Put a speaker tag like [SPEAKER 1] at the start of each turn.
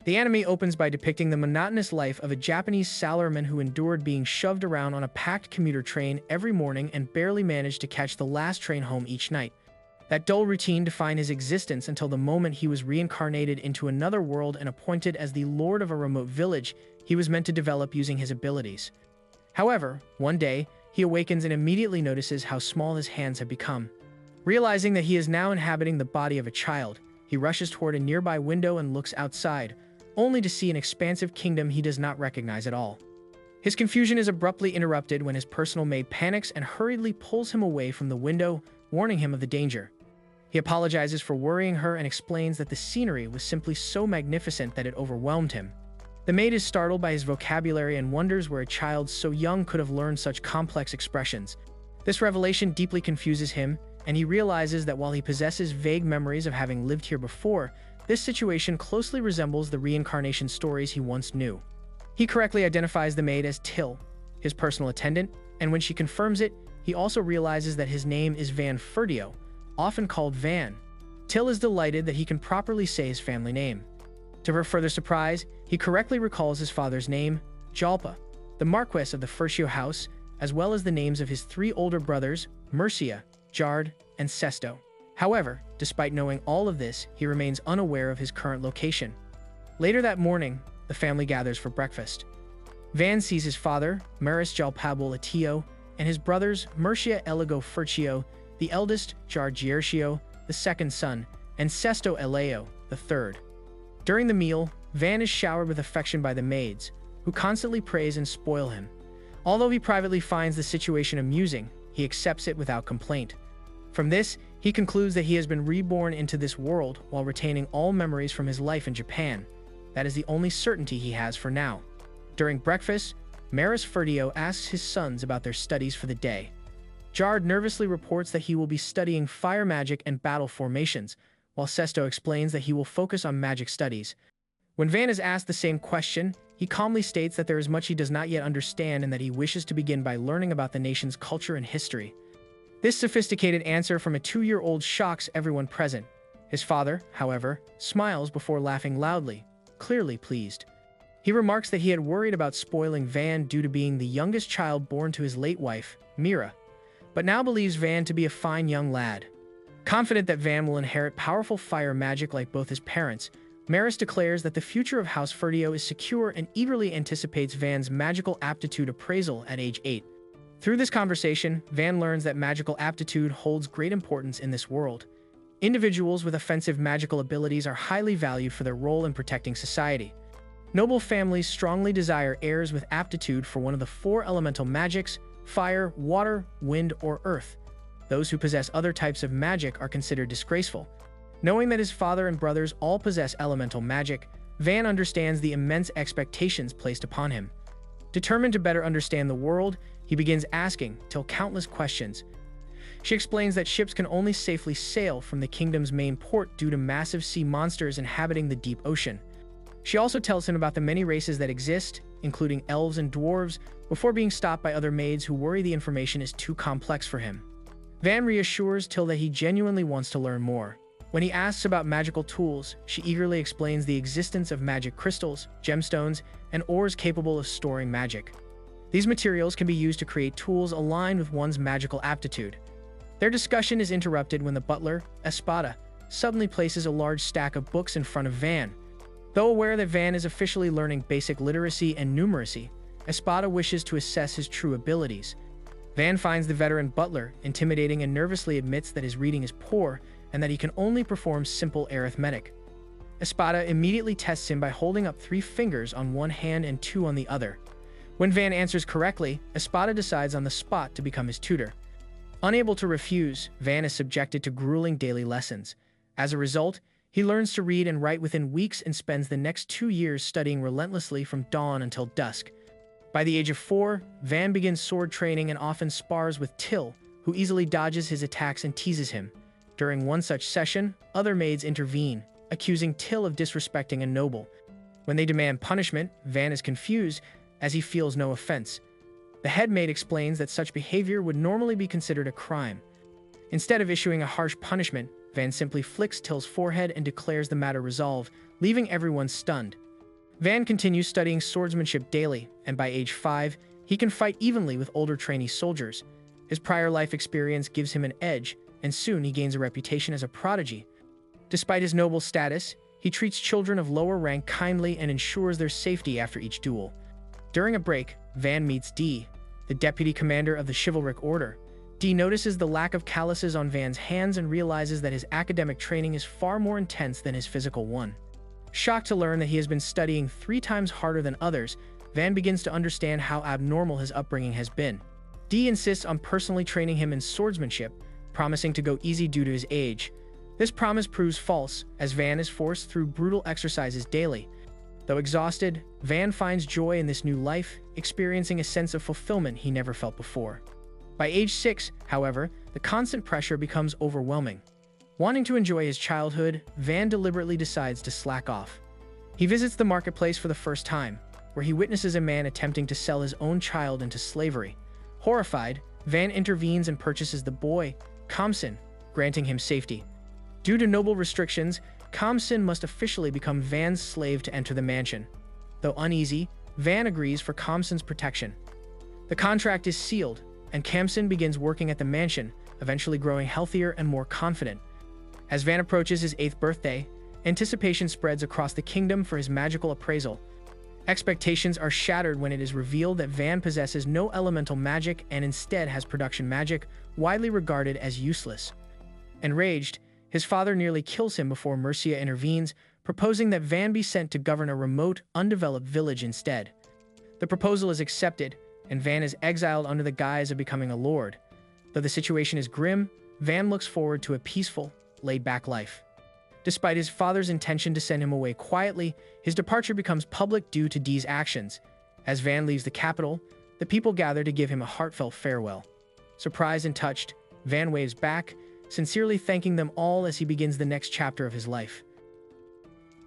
[SPEAKER 1] The anime opens by depicting the monotonous life of a Japanese salaryman who endured being shoved around on a packed commuter train every morning and barely managed to catch the last train home each night. That dull routine defined his existence until the moment he was reincarnated into another world and appointed as the lord of a remote village he was meant to develop using his abilities. However, one day, he awakens and immediately notices how small his hands have become. Realizing that he is now inhabiting the body of a child, he rushes toward a nearby window and looks outside, only to see an expansive kingdom he does not recognize at all. His confusion is abruptly interrupted when his personal maid panics and hurriedly pulls him away from the window, warning him of the danger. He apologizes for worrying her and explains that the scenery was simply so magnificent that it overwhelmed him. The maid is startled by his vocabulary and wonders where a child so young could have learned such complex expressions. This revelation deeply confuses him, and he realizes that while he possesses vague memories of having lived here before, this situation closely resembles the reincarnation stories he once knew. He correctly identifies the maid as Till, his personal attendant, and when she confirms it, he also realizes that his name is Van Ferdio, often called Van. Till is delighted that he can properly say his family name. To her further surprise, he correctly recalls his father's name, Jalpa, the Marquess of the Fercio house, as well as the names of his three older brothers, Mercia, Jard, and Sesto. However, despite knowing all of this, he remains unaware of his current location. Later that morning, the family gathers for breakfast. Van sees his father, Maris Jalpabul Atio, and his brothers, Mercia Eligo Fercio, the eldest, Jar Giercio, the second son, and Sesto Eleo, the third. During the meal, Van is showered with affection by the maids, who constantly praise and spoil him. Although he privately finds the situation amusing, he accepts it without complaint. From this, he concludes that he has been reborn into this world while retaining all memories from his life in Japan. That is the only certainty he has for now. During breakfast, Maris Ferdio asks his sons about their studies for the day. Jard nervously reports that he will be studying fire magic and battle formations, while Sesto explains that he will focus on magic studies. When Van is asked the same question, he calmly states that there is much he does not yet understand and that he wishes to begin by learning about the nation's culture and history. This sophisticated answer from a 2-year-old shocks everyone present. His father, however, smiles before laughing loudly, clearly pleased. He remarks that he had worried about spoiling Van due to being the youngest child born to his late wife, Mira, but now believes Van to be a fine young lad. Confident that Van will inherit powerful fire magic like both his parents, Maris declares that the future of House Ferdio is secure and eagerly anticipates Van's magical aptitude appraisal at age 8. Through this conversation, Van learns that magical aptitude holds great importance in this world. Individuals with offensive magical abilities are highly valued for their role in protecting society. Noble families strongly desire heirs with aptitude for one of the 4 elemental magics: fire, water, wind, or earth. Those who possess other types of magic are considered disgraceful. Knowing that his father and brothers all possess elemental magic, Van understands the immense expectations placed upon him. Determined to better understand the world, he begins asking Till countless questions. She explains that ships can only safely sail from the kingdom's main port due to massive sea monsters inhabiting the deep ocean. She also tells him about the many races that exist, including elves and dwarves, before being stopped by other maids who worry the information is too complex for him. Van reassures Till that he genuinely wants to learn more. When he asks about magical tools, she eagerly explains the existence of magic crystals, gemstones, and ores capable of storing magic. These materials can be used to create tools aligned with one's magical aptitude. Their discussion is interrupted when the butler, Espada, suddenly places a large stack of books in front of Van. Though aware that Van is officially learning basic literacy and numeracy, Espada wishes to assess his true abilities. Van finds the veteran butler intimidating and nervously admits that his reading is poor and that he can only perform simple arithmetic. Espada immediately tests him by holding up 3 fingers on one hand and 2 on the other. When Van answers correctly, Espada decides on the spot to become his tutor. Unable to refuse, Van is subjected to grueling daily lessons. As a result, he learns to read and write within weeks and spends the next 2 years studying relentlessly from dawn until dusk. By the age of 4, Van begins sword training and often spars with Till, who easily dodges his attacks and teases him. During one such session, other maids intervene, accusing Till of disrespecting a noble. When they demand punishment, Van is confused, as he feels no offense. The head maid explains that such behavior would normally be considered a crime. Instead of issuing a harsh punishment, Van simply flicks Till's forehead and declares the matter resolved, leaving everyone stunned. Van continues studying swordsmanship daily, and by age 5, he can fight evenly with older trainee soldiers. His prior life experience gives him an edge, and soon he gains a reputation as a prodigy. Despite his noble status, he treats children of lower rank kindly and ensures their safety after each duel. During a break, Van meets Dee, the deputy commander of the chivalric order. Dee notices the lack of calluses on Van's hands and realizes that his academic training is far more intense than his physical one. Shocked to learn that he has been studying 3 times harder than others, Van begins to understand how abnormal his upbringing has been. Dee insists on personally training him in swordsmanship, promising to go easy due to his age. This promise proves false, as Van is forced through brutal exercises daily. Though exhausted, Van finds joy in this new life, experiencing a sense of fulfillment he never felt before. By age 6, however, the constant pressure becomes overwhelming. Wanting to enjoy his childhood, Van deliberately decides to slack off. He visits the marketplace for the first time, where he witnesses a man attempting to sell his own child into slavery. Horrified, Van intervenes and purchases the boy, Kamsin, granting him safety. Due to noble restrictions, Kamsin must officially become Van's slave to enter the mansion. Though uneasy, Van agrees for Kamsin's protection. The contract is sealed, and Kamsin begins working at the mansion, eventually growing healthier and more confident. As Van approaches his 8th birthday, anticipation spreads across the kingdom for his magical appraisal. Expectations are shattered when it is revealed that Van possesses no elemental magic and instead has production magic, widely regarded as useless. Enraged, his father nearly kills him before Mercia intervenes, proposing that Van be sent to govern a remote, undeveloped village instead. The proposal is accepted, and Van is exiled under the guise of becoming a lord. Though the situation is grim, Van looks forward to a peaceful, laid-back life. Despite his father's intention to send him away quietly, his departure becomes public due to Dee's actions. As Van leaves the capital, the people gather to give him a heartfelt farewell. Surprised and touched, Van waves back, sincerely thanking them all as he begins the next chapter of his life.